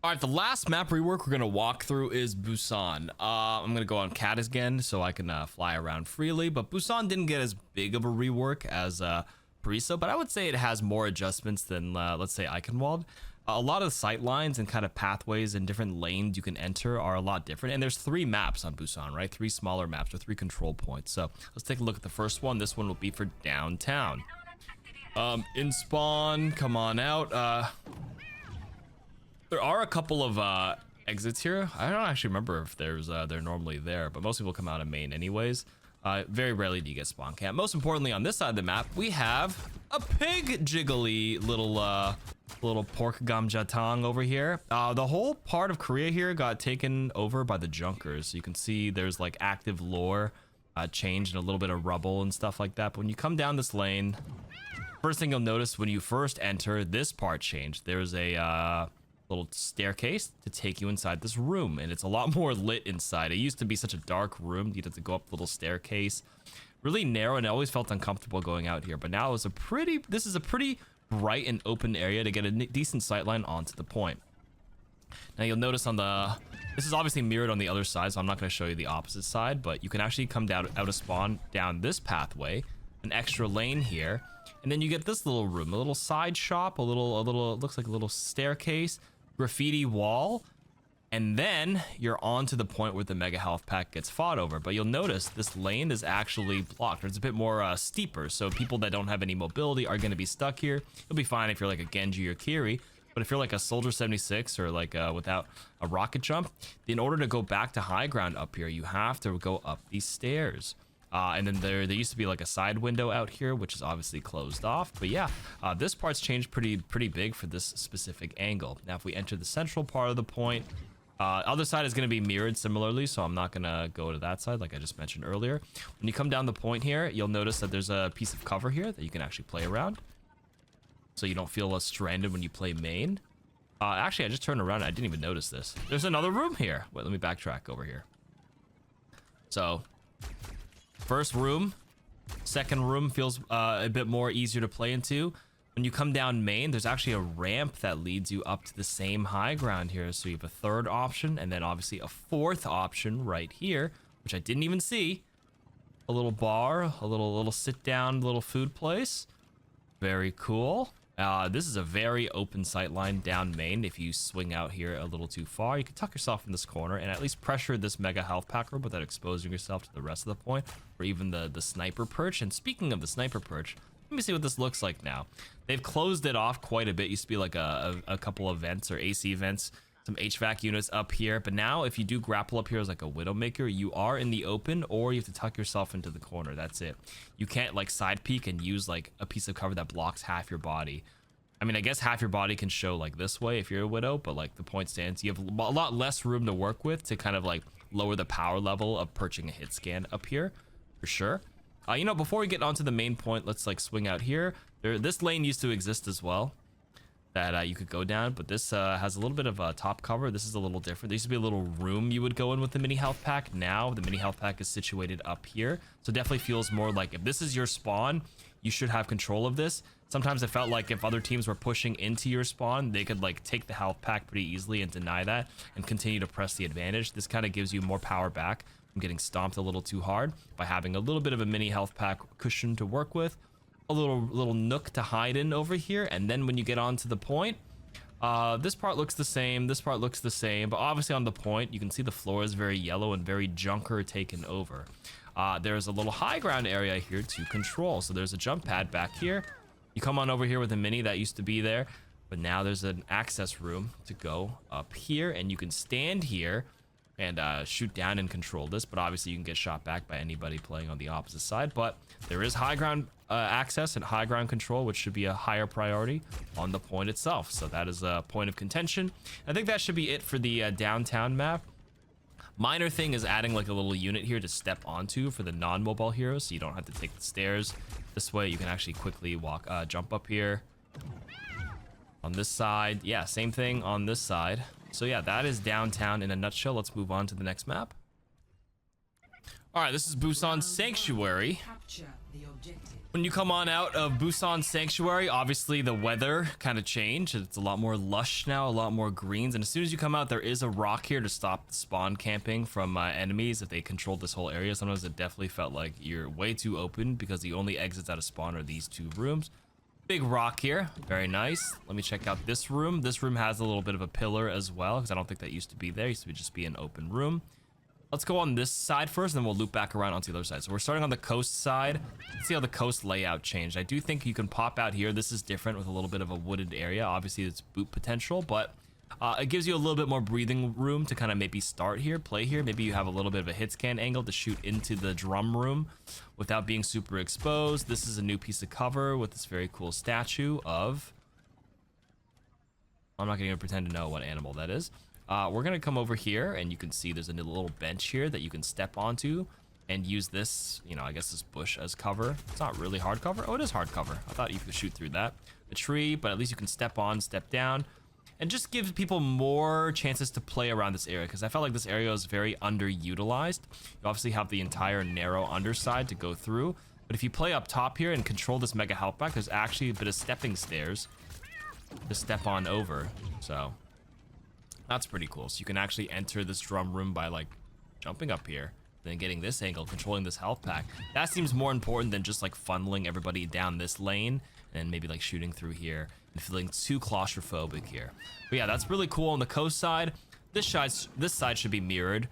All right, the last map rework we're gonna walk through is Busan. I'm gonna go on cat again so I can fly around freely, but Busan didn't get as big of a rework as Parisa, but I would say it has more adjustments than let's say Eichenwald. A lot of sight lines and kind of pathways and different lanes you can enter are a lot different, and there's 3 maps on Busan, right? 3 smaller maps or 3 control points. So let's take a look at the first one. This one will be for downtown. In spawn, come on out. There are a couple of exits here. I don't actually remember if there's they're normally there, but most people come out of main anyways. Very rarely do you get spawn camp. Most importantly, on this side of the map, we have a pig jiggly little pork gamjatang over here. The whole part of Korea here got taken over by the junkers. So you can see there's like active lore change and a little bit of rubble and stuff like that. But when you come down this lane, first thing you'll notice when you first enter, this part changed. There's a little staircase to take you inside this room, and it's a lot more lit inside. It used to be such a dark room. You'd have to go up a little staircase, really narrow, and I always felt uncomfortable going out here. But now this is a pretty bright and open area to get a decent sightline onto the point. Now you'll notice this is obviously mirrored on the other side, so I'm not going to show you the opposite side, but you can actually come down out of spawn down this pathway, an extra lane here, and then you get this little room, a little side shop, a little it looks like a little staircase, graffiti wall, and then you're on to the point where the mega health pack gets fought over. But you'll notice this lane is actually blocked. It's a bit more steeper, so people that don't have any mobility are going to be stuck here. You'll be fine if you're like a Genji or Kiri, but if you're like a Soldier 76 or like without a rocket jump, in order to go back to high ground up here, you have to go up these stairs. And then there used to be like a side window out here, which is obviously closed off. But yeah, this part's changed pretty big for this specific angle. Now, if we enter the central part of the point, other side is going to be mirrored similarly, so I'm not going to go to that side like I just mentioned earlier. When you come down the point here, you'll notice that there's a piece of cover here that you can actually play around, so you don't feel stranded when you play main. Actually, I just turned around and I didn't even notice this. There's another room here. Wait, let me backtrack over here. So first room, second room feels a bit more easier to play into. When you come down main, there's actually a ramp that leads you up to the same high ground here. So you have a third option, and then obviously a fourth option right here, which I didn't even see. A little bar, a little sit down, little food place. Very cool. This is a very open sight line down main. If you swing out here a little too far, you can tuck yourself in this corner and at least pressure this mega health pack room without exposing yourself to the rest of the point, or even the sniper perch. And speaking of the sniper perch, let me see what this looks like now. They've closed it off quite a bit. Used to be like a couple of vents or AC vents, some HVAC units up here, but now if you do grapple up here as like a Widowmaker, you are in the open, or you have to tuck yourself into the corner. That's it. You can't like side peek and use like a piece of cover that blocks half your body. I mean, I guess half your body can show like this way if you're a Widow, but like the point stands, you have a lot less room to work with to kind of like lower the power level of perching a hit scan up here, for sure. You know, before we get onto the main point, let's like swing out here. This lane used to exist as well, that you could go down, but this has a little bit of a top cover. This is a little different. There used to be a little room you would go in with the mini health pack. Now the mini health pack is situated up here, so it definitely feels more like if this is your spawn, you should have control of this. Sometimes it felt like if other teams were pushing into your spawn, they could like take the health pack pretty easily and deny that and continue to press the advantage. This kind of gives you more power back from getting stomped a little too hard by having a little bit of a mini health pack cushion to work with, a little nook to hide in over here. And then when you get onto the point, this part looks the same, this part looks the same, but obviously on the point you can see the floor is very yellow and very junker taken over. There's a little high ground area here to control, so there's a jump pad back here. You come on over here with a mini that used to be there, but now there's an access room to go up here, and you can stand here and shoot down and control this, but obviously you can get shot back by anybody playing on the opposite side. But there is high ground access and high ground control, which should be a higher priority on the point itself. So that is a point of contention. I think that should be it for the downtown map. Minor thing is adding like a little unit here to step onto for the non-mobile heroes, so you don't have to take the stairs. This way you can actually quickly jump up here. On this side, yeah, same thing on this side. So yeah, that is downtown in a nutshell. Let's move on to the next map. All right, this is Busan Sanctuary. When you come on out of Busan Sanctuary, obviously the weather kind of changed. It's a lot more lush now, a lot more greens. And as soon as you come out, there is a rock here to stop the spawn camping from enemies if they control this whole area. Sometimes it definitely felt like you're way too open because the only exits out of spawn are these two rooms. Big rock here, very nice. Let me check out this room. This room has a little bit of a pillar as well because I don't think that used to be there. It used to just be an open room. Let's go on this side first, and then we'll loop back around onto the other side. So we're starting on the coast side. Let's see how the coast layout changed. I do think you can pop out here. This is different with a little bit of a wooded area. Obviously, it's boot potential, but it gives you a little bit more breathing room to kind of maybe start here, play here. Maybe you have a little bit of a hit scan angle to shoot into the drum room without being super exposed. This is a new piece of cover with this very cool statue of... I'm not going to pretend to know what animal that is. We're gonna come over here, and you can see there's a little bench here that you can step onto and use this, you know, I guess this bush as cover. It's not really hard cover. Oh, it is hard cover. I thought you could shoot through that. A tree, but at least you can step on, step down, and just give people more chances to play around this area, because I felt like this area is very underutilized. You obviously have the entire narrow underside to go through, but if you play up top here and control this mega health pack, there's actually a bit of stepping stairs to step on over, so... That's pretty cool. So you can actually enter this drum room by like jumping up here, then getting this angle, controlling this health pack. That seems more important than just like funneling everybody down this lane and maybe like shooting through here and feeling too claustrophobic here. But yeah, that's really cool on the coast side. This side should be mirrored,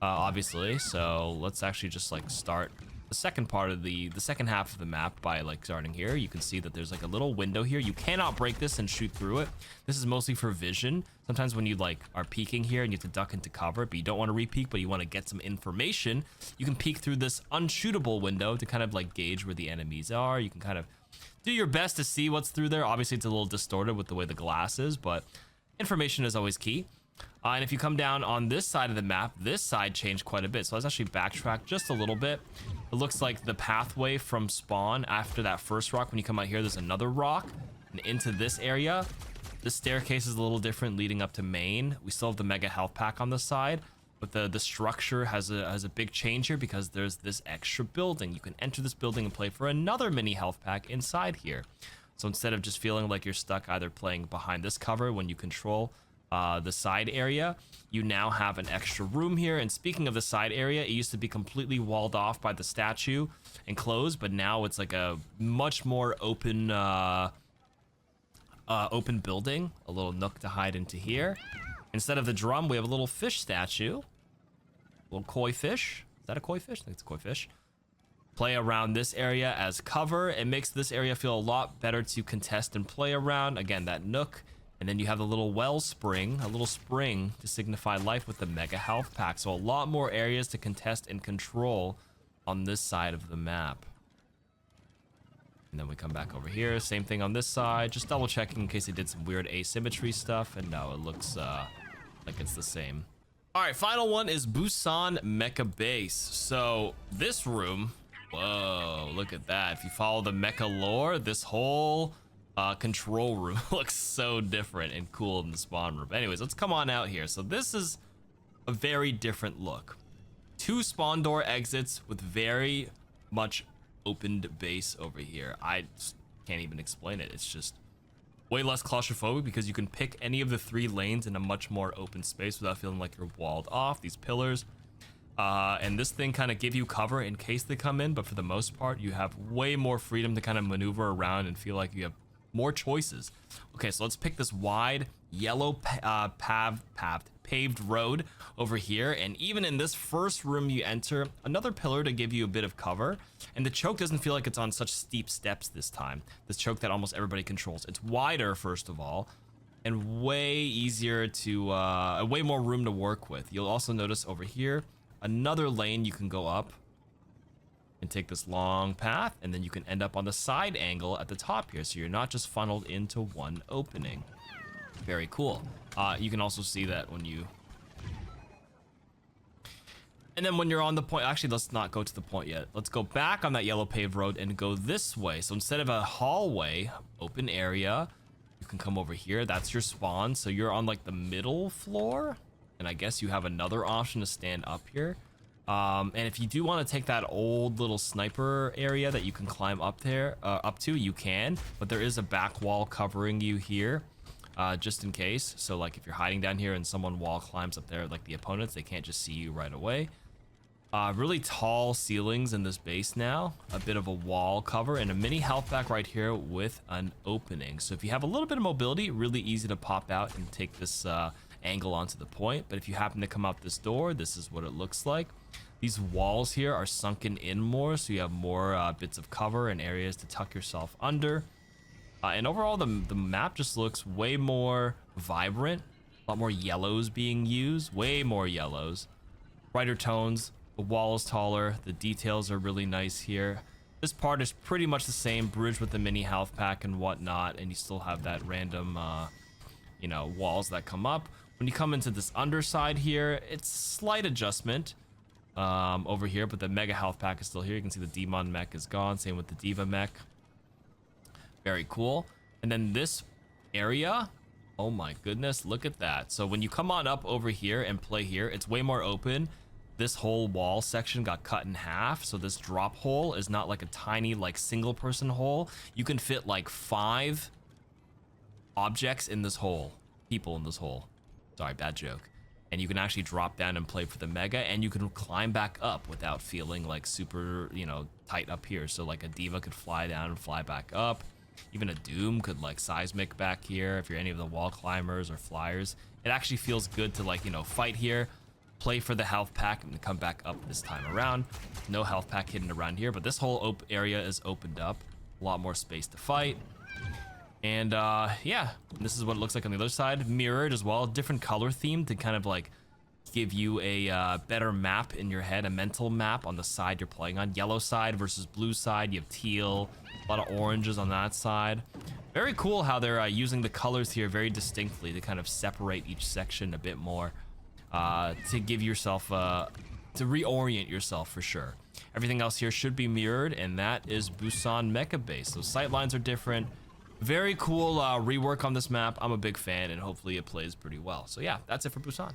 obviously. So let's actually just like start the second part of the second half of the map by like starting here. You can see that there's like a little window here. You cannot break this and shoot through it. This is mostly for vision. Sometimes when you like are peeking here and you have to duck into cover, but you don't want to re-peek, but you want to get some information, you can peek through this unshootable window to kind of like gauge where the enemies are. You can kind of do your best to see what's through there. Obviously it's a little distorted with the way the glass is, but information is always key. And if you come down on this side of the map, this side changed quite a bit. So let's actually backtrack just a little bit. It looks like the pathway from spawn after that first rock, when you come out here, there's another rock and into this area. The staircase is a little different leading up to main. We still have the mega health pack on the side, but the structure has a big change here because there's this extra building. You can enter this building and play for another mini health pack inside here. So instead of just feeling like you're stuck either playing behind this cover when you control the side area, you now have an extra room here. And speaking of the side area, it used to be completely walled off by the statue and closed, but now it's like a much more open open building, a little nook to hide into here. Instead of the drum, we have a little fish statue, a little koi fish. Is that a koi fish? I think it's a koi fish. Play around this area as cover. It makes this area feel a lot better to contest and play around. Again, that nook. And then you have a little wellspring, a little spring to signify life with the mega health pack. So a lot more areas to contest and control on this side of the map. And then we come back over here. Same thing on this side. Just double checking in case they did some weird asymmetry stuff. And no, it looks like it's the same. All right, final one is Busan MEKA Base. So this room, whoa, look at that. If you follow the mecha lore, this whole... control room looks so different and cool in the spawn room. Anyways, let's come on out here. So this is a very different look. Two spawn door exits with very much opened base over here. I just can't even explain it. It's just way less claustrophobic because you can pick any of the three lanes in a much more open space without feeling like you're walled off. These pillars and this thing kind of give you cover in case they come in, but for the most part you have way more freedom to kind of maneuver around and feel like you have more choices. Okay, so let's pick this wide yellow paved road over here, and even in this first room you enter, another pillar to give you a bit of cover, and the choke doesn't feel like it's on such steep steps this time. This choke that almost everybody controls. It's wider, first of all, and way easier to way more room to work with. You'll also notice over here another lane you can go up and take this long path, and then you can end up on the side angle at the top here, so you're not just funneled into one opening. Very cool. You can also see that when you... And then when you're on the point... Actually, let's not go to the point yet. Let's go back on that yellow paved road and go this way. So instead of a hallway, open area, you can come over here. That's your spawn. So you're on like the middle floor, and I guess you have another option to stand up here. And if you do want to take that old little sniper area that you can climb up there, up to, you can, but there is a back wall covering you here, just in case. So like if you're hiding down here and someone wall climbs up there, like the opponents, they can't just see you right away. Really tall ceilings in this base now, a bit of a wall cover, and a mini health pack right here with an opening. So if you have a little bit of mobility, really easy to pop out and take this angle onto the point. But if you happen to come out this door, this is what it looks like. These walls here are sunken in more, so you have more bits of cover and areas to tuck yourself under. And overall, the map just looks way more vibrant. A lot more yellows being used, way more yellows. Brighter tones. The wall is taller, the details are really nice here. This part is pretty much the same, bridge with the mini health pack and whatnot, and you still have that random, you know, walls that come up. When you come into this underside here, it's slight adjustment over here, but the mega health pack is still here. You can see the Demon mech is gone, same with the Diva mech. Very cool. And then this area, oh my goodness, look at that. So when you come on up over here and play here, it's way more open. This whole wall section got cut in half, so this drop hole is not like a tiny like single person hole. You can fit like 5 objects in this hole, people in this hole. Sorry, bad joke. And you can actually drop down and play for the mega, and you can climb back up without feeling like super, you know, tight up here. So like a Diva could fly down and fly back up. Even a Doom could like seismic back here if you're any of the wall climbers or flyers. It actually feels good to like, you know, fight here, play for the health pack, and come back up this time around. No health pack hidden around here, but this whole area is opened up. A lot more space to fight. And yeah, this is what it looks like on the other side. Mirrored as well, different color theme to kind of like give you a better map in your head, a mental map on the side you're playing on. Yellow side versus blue side, you have teal, a lot of oranges on that side. Very cool how they're using the colors here very distinctly to kind of separate each section a bit more. To give yourself, to reorient yourself for sure. Everything else here should be mirrored, and that is BUSAN MEKA Base. So sight lines are different. Very cool rework on this map. I'm a big fan, and hopefully it plays pretty well. So yeah, that's it for BUSAN.